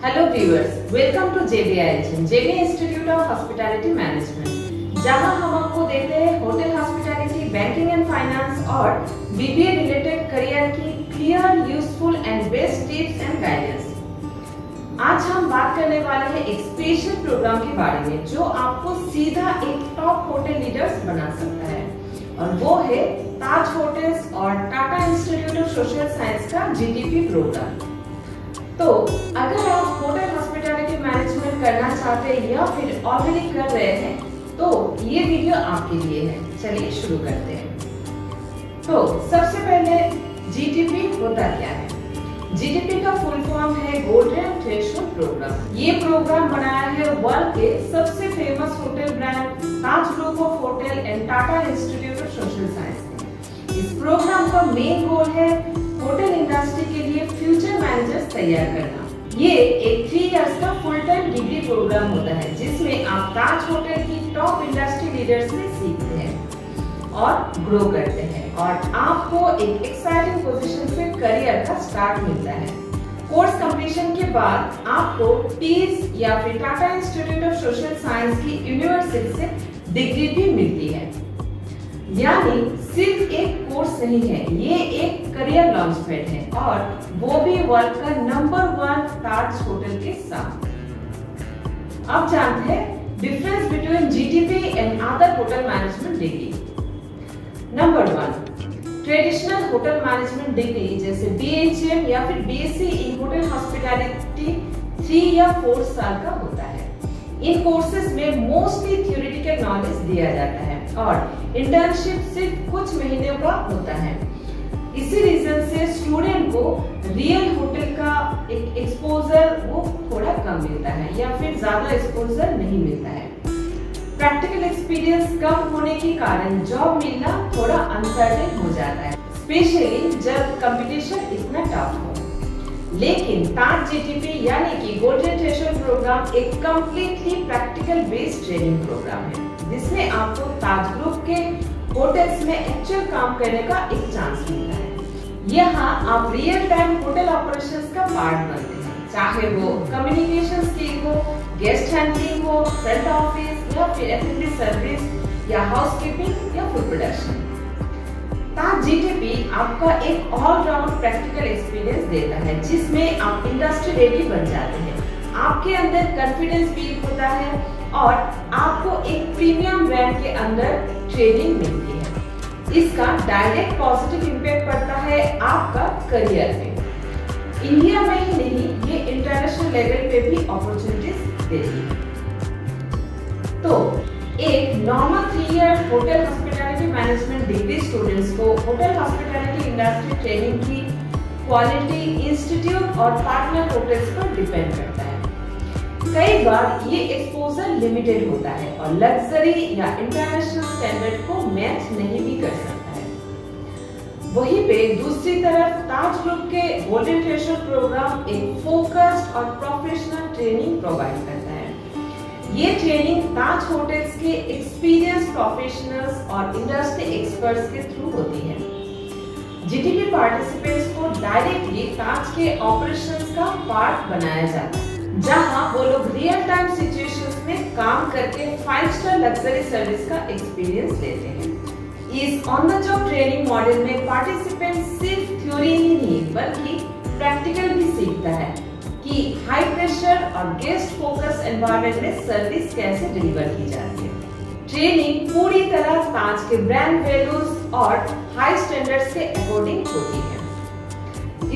Hello viewers, welcome to JBIHM, JB institute of hospitality management, जहां हम आपको देते हैं hotel hospitality, banking and finance और BBA रिलेटेड करियर की clear, useful and best tips and guidance. आज हम बात करने वाले हैं एक स्पेशल प्रोग्राम के बारे में जो आपको सीधा एक टॉप होटल लीडर्स बना सकता है, और वो है ताज होटल्स और Tata institute of social science का GTP प्रोग्राम। तो अगर आप होटल हॉस्पिटैलिटी मैनेजमेंट करना चाहते हैं या फिर ऑलरेडी कर रहे हैं तो ये वीडियो आपके लिए है। चलिए शुरू करते हैं। तो सबसे पहले GTP होता क्या है? GTP का फुल फॉर्म है गोल्डन थ्रेशोल्ड प्रोग्राम। ये प्रोग्राम बनाया है वर्ल्ड के सबसे famous hotel brand Taj group of hotel and Tata institute of social science ने। इस प्रोग्राम का मेन गोल है होटल इंडस्ट्री के लिए फ्यूचर मैनेजर्स तैयार करना। ये एक 3 इयर्स का फुल टाइम डिग्री प्रोग्राम होता है जिसमें आप ताज होटल की टॉप इंडस्ट्री लीडर्स से सीखते हैं और ग्रो करते हैं, और आपको एक एक्साइटिंग पोजीशन से करियर का स्टार्ट मिलता है। कोर्स कंप्लीशन के बाद आपको टीज या फिर Tata institute of social science की यूनिवर्सिटी से डिग्री भी मिलती है। यानी सिर्फ एक कोर्स नहीं है, ये एक करियर लॉन्च पैड है, और वो भी वर्ल्ड का नंबर 1 ताज होटल के साथ। अब जानते हैं difference between GTP and other hotel management degree. Number 1, traditional hotel management degree जैसे BHM या फिर BSc इन होटल हॉस्पिटैलिटी 3 या 4 साल का होता है। इन कोर्सेज में मोस्टली थ्योरेटिकल नॉलेज दिया जाता है और इंटर्नशिप सिर्फ कुछ महीनों का होता है। इसी रीजन से स्टूडेंट को रियल होटल का एक एक्सपोजर वो थोड़ा कम मिलता है या फिर ज्यादा एक्सपोजर नहीं मिलता है। प्रैक्टिकल एक्सपीरियंस कम होने के कारण जॉब मिलना थोड़ा अनसर्टेन हो जाता है, स्पेशली जब कंपटीशन इतना टफ हो। लेकिन ताज GTP यानी कि गोल्डन थ्रेशोल्ड प्रोग्राम एक completely practical based training program है जिसमें आपको ताज ग्रुप के होटल्स में एक्चुअल काम करने का एक चांस मिलता है। यहाँ आप रियल टाइम होटल ऑपरेशंस का पार्ट बनते हैं, चाहे वो कम्युनिकेशन स्किल हो, गेस्ट हैंडलिंग हो, फ्रंट ऑफिस या फिर F&B सर्विस या हाउसकीपिंग या फूड प्रोडक्शन। ताज GTP आपका एक ऑल राउंड प्रैक्टिकल एक्सपीरियंस देता है जिसमें आप इंडस्ट्री रेडी बन जाते हैं, आपके अंदर कॉन्फिडेंस बिल्ड होता है और आपको एक प्रीमियम ब्रांड के अंदर ट्रेनिंग मिलती है। इसका डायरेक्ट पॉजिटिव इम्पैक्ट पड़ता है आपका करियर पे। इंडिया में ही नहीं, ये इंटरनेशनल लेवल पे भी अपॉर्चुनिटीज देती है। तो एक normal 3 year hotel hospitality management degree students को होटल हॉस्पिटैलिटी इंडस्ट्री ट्रेनिंग की क्वालिटी इंस्टीट्यूट और पार्टनर होटल्स पर डिपेंड करता है। कई बार ये एक्सपोजर लिमिटेड होता है और लग्जरी या इंटरनेशनल स्टैंडर्ड को मैच नहीं भी कर सकता है। वहीं पे दूसरी तरफ ताज ग्रुप के गोल्डन थ्रेशोल्ड प्रोग्राम एक फोकस्ड और प्रोफेशनल ट्रेनिंग प्रोवाइड करता है। ये ट्रेनिंग ताज होटल्स के एक्सपीरियंस प्रोफेशनल्स और इंडस्ट्री एक्सपर्ट्स के थ्रू होती है। GTP पार्टिसिपेंट्स को डायरेक्टली ताज के ऑपरेशंस का पार्ट बनाया जाता है, जहां वो लोग रियल टाइम सिचुएशंस में काम करके 5 स्टार लग्जरी सर्विस का एक्सपीरियंस लेते हैं। इस on the job training model में पार्टिसिपेंट सिर्फ थ्योरी ही नहीं बल्कि प्रैक्टिकल भी सीखता है कि हाई प्रेशर और गेस्ट फोकस एनवायरनमेंट में सर्विस कैसे डिलीवर की जाती है। ट्रेनिंग पूरी तरह ताज के ब्रांड वैल्यूज और हाई स्टैंडर्ड्स के अकॉर्डिंग होती है।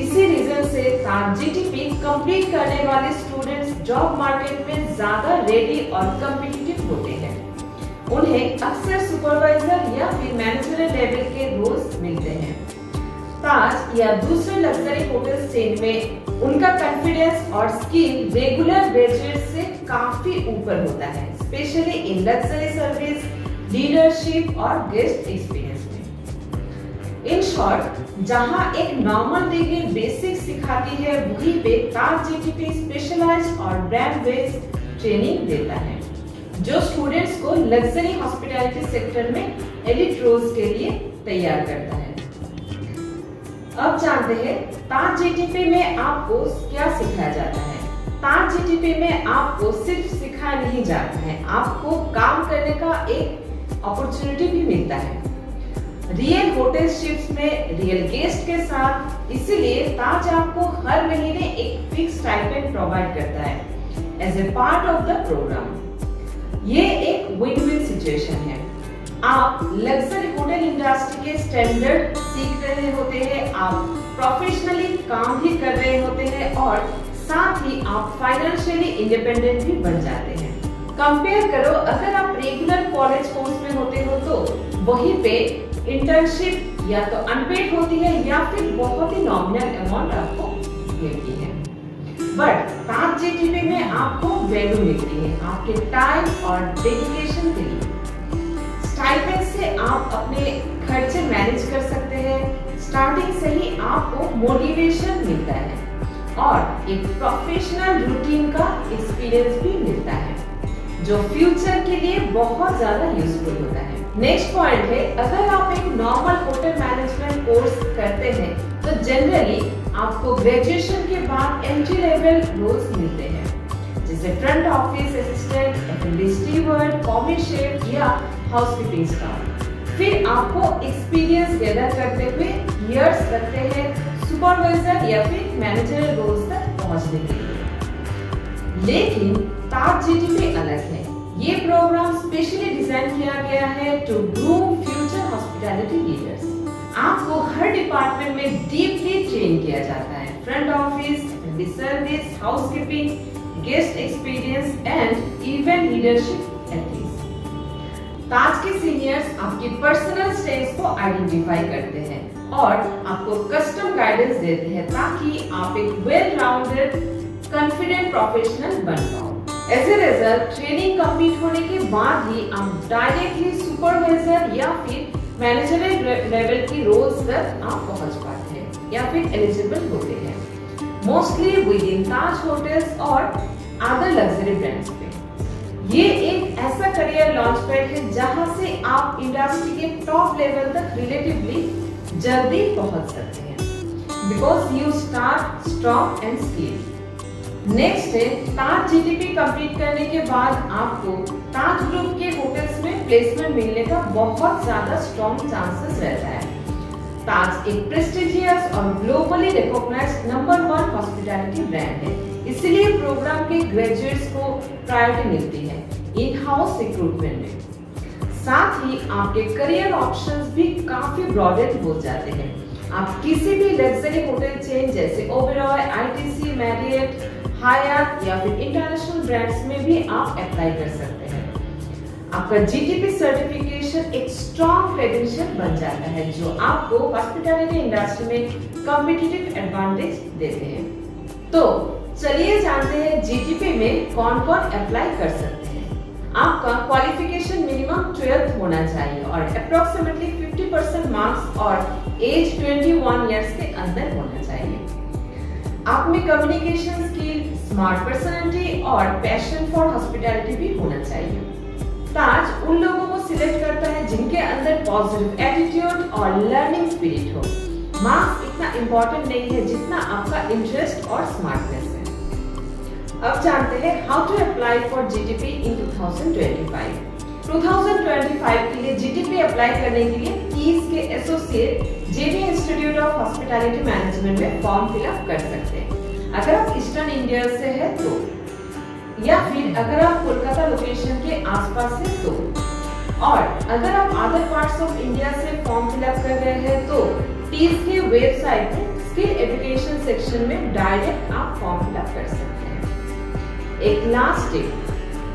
इसी रीजन से ताज GTP कंप्लीट करने वाले स्टूडेंट्स जॉब मार्केट में ज्यादा रेडी और कॉम्पिटिटिव होते हैं। उन्हें अक्सर सुपरवाइजर या फिर मैनेजर लेवल के रोल्स मिलते हैं। ताज या दूसरे लग्जरी होटल चेन में उनका कॉन्फिडेंस और स्किल रेगुलर ग्रेजुएट से काफी ऊपर होता है, specially in luxury service, leadership और गेस्ट एक्सपीरियंस में। इन शॉर्ट, जहां एक नॉर्मल डिग्री बेसिक सिखाती है, वहीं पे ताज GTP स्पेशलाइज्ड और ब्रांड बेस्ड ट्रेनिंग देता है जो स्टूडेंट्स को लग्जरी हॉस्पिटैलिटी सेक्टर में एलिट रोल्स के लिए तैयार करता है। अब जानते हैं ताज GTP में आपको क्या सिखाया जाता है। ताज जीटीपी में आपको सिर्फ सिखाया नहीं जाता है, आपको काम करने का एक अपॉर्चुनिटी भी मिलता है रियल होटल शिफ्ट्स में रियल गेस्ट के साथ। इसीलिए ताज आपको हर महीने एक फिक्स स्टाइपेंड प्रोवाइड करता है as a part of the program. ये एक विन विन सिचुएशन है। आप लग्जरी होटल इंडस्ट्री के स्टैंडर्ड सीख रहे होते हैं, आप प्रोफेशनली काम भी कर रहे होते हैं और साथ ही आप फाइनेंशियली इंडिपेंडेंट भी बन जाते हैं। कंपेयर करो, अगर आप रेगुलर कॉलेज कोर्स में होते हो तो वहीं पे इंटर्नशिप या तो अनपेड होती है या फिर बहुत ही नॉमिनल अमाउंट आपको मिलती है। बट ताज जीटीपी में आपको वैल्यू मिलती है आपके टाइम और डेडिकेशन के लिए। स्टाइपेंड से आप अपने खर्चे मैनेज कर सकते हैं, स्टार्टिंग से ही आपको मोटिवेशन मिलता है और एक प्रोफेशनल रूटीन का एक्सपीरियंस भी मिलता है जो फ्यूचर के लिए बहुत ज्यादा यूजफुल होता है। नेक्स्ट पॉइंट है, अगर आप एक नॉर्मल होटल मैनेजमेंट कोर्स करते हैं तो जनरली आपको ग्रेजुएशन के बाद एंट्री लेवल रोल्स मिलते हैं जैसे फ्रंट ऑफिस असिस्टेंट, एफ&बी स्टीवर्ड, कॉफी शेफ या हाउसकीपिंग स्टाफ। फिर आपको एक्सपीरियंस गैदर करते हुए इयर्स लगते हैं सुपरवाइजर या फिर मैनेजर रोल्स तक पहुंचने के लिए। लेकिन ताज जीटीपी अलग है। ये प्रोग्राम स्पेशली डिजाइन किया गया है to groom future hospitality leaders. आपको हर डिपार्टमेंट में डीपली ट्रेन किया जाता है, फ्रंट ऑफिस, एफ&बी service, housekeeping, guest experience and event leadership ethics. Taj के सीनियर्स आपकी पर्सनल स्ट्रेंथ्स को आइडेंटिफाई करते हैं और आपको कस्टम गाइडेंस देते हैं ताकि आप एक वेल राउंडेड कॉन्फिडेंट प्रोफेशनल बन पाओ। As a result training complete होने के बाद ही आप डायरेक्टली सुपरवाइजर या फिर मैनेजर लेवल की रोल्स तक आप पहुंच पाते हैं या फिर एलिजिबल होते हैं, mostly with in Taj hotels और अदर लग्जरी ब्रांड्स पे। ये एक ऐसा करियर लॉन्च पैड है जहां से आप इंडस्ट्री के टॉप लेवल तक रिलेटिवली जल्दी पहुंच सकते हैं because you start strong and skilled. Next है, ताज जीटीपी कंप्लीट करने के बाद आपको ताज ग्रुप के होटल्स में प्लेसमेंट मिलने का बहुत ज्यादा स्ट्रॉन्ग चांसेस रहता है। ताज एक प्रेस्टिजियस और globally recognised number 1 hospitality brand है, इसलिए प्रोग्राम के ग्रेजुएट्स को प्रायोरिटी मिलती है इन हाउस रिक्रूटमेंट में। साथ ही आपके करियर ऑप्शंस भी काफी ब्रॉडेन हो जाते हैं। आप किसी भी लग्जरी होटल चेन जैसे ओबेरॉय, आईटीसी, मैरियट, हायात या फिर इंटरनेशनल ब्रांड्स में भी आप अप्लाई कर सकते हैं। आपका जीटीपी सर्टिफिकेशन एक स्ट्रॉन्ग क्रेडेंशियल बन जाता है जो आपको हॉस्पिटैलिटी इंडस्ट्री में कॉम्पिटिटिव एडवांटेज देते हैं। तो चलिए जानते हैं जीटीपी में कौन कौन अप्लाई कर सकते हैं। आपका क्वालिफिकेशन मिनिमम 12th होना चाहिए और अप्रोक्सीमेटली 50% मार्क्स और एज 21 इयर्स के अंदर होना चाहिए। आप में कम्युनिकेशन स्किल, स्मार्ट पर्सनालिटी और पैशन फॉर हॉस्पिटैलिटी भी होना चाहिए। ताज उन लोगों को सिलेक्ट करता है जिनके अंदर पॉजिटिव एटीट्यूड और लर्निंग स्पिरिट हो। मार्क्स इतना इम्पोर्टेंट नहीं है जितना आपका इंटरेस्ट और स्मार्टनेस है। अब जानते हैं how to apply for GTP in 2025। 2025 के लिए जीटीपी अप्लाई करने के लिए कीज के associate JB institute of hospitality management में फॉर्म फिलअप कर सकते हैं अगर आप ईस्टर्न इंडिया से है तो, या फिर अगर आप कोलकाता लोकेशन के आसपास है तो, और अगर आप अदर पार्ट्स ऑफ इंडिया से फॉर्म फिलअप कर रहे हैं तो टीज के वेबसाइट में स्किल एजुकेशन सेक्शन में डायरेक्ट आप फॉर्म फिलअप कर सकते हैं। एक लास्ट टिप,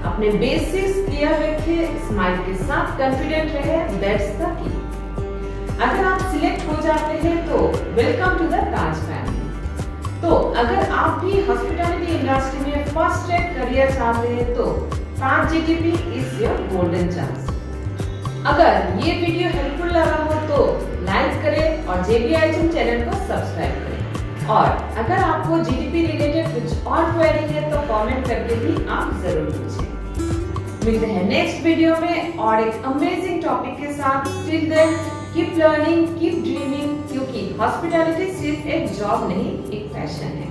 अपने बेसिक्स क्लियर रखिए, स्माइल के साथ कॉन्फिडेंट रहे, दैट्स द की। अगर आप सिलेक्ट हो जाते हैं तो welcome to the Taj family. तो अगर आप भी हॉस्पिटैलिटी इंडस्ट्री में फर्स्ट रैंक करियर चाहते हैं तो Taj GTP is your golden chance. अगर ये वीडियो हेल्पफुल लगा हो तो लाइक करें और JBIHM चैनल को सब्सक्राइब करें। और अगर आपको जीटीपी रिलेटेड कुछ और क्वेरी है तो कमेंट करके भी आप जरूर पूछें। मिलते हैं नेक्स्ट वीडियो में और एक अमेजिंग टॉपिक के साथ। Till then keep learning, keep dreaming, क्योंकि हॉस्पिटैलिटी सिर्फ एक जॉब नहीं, एक पैशन है।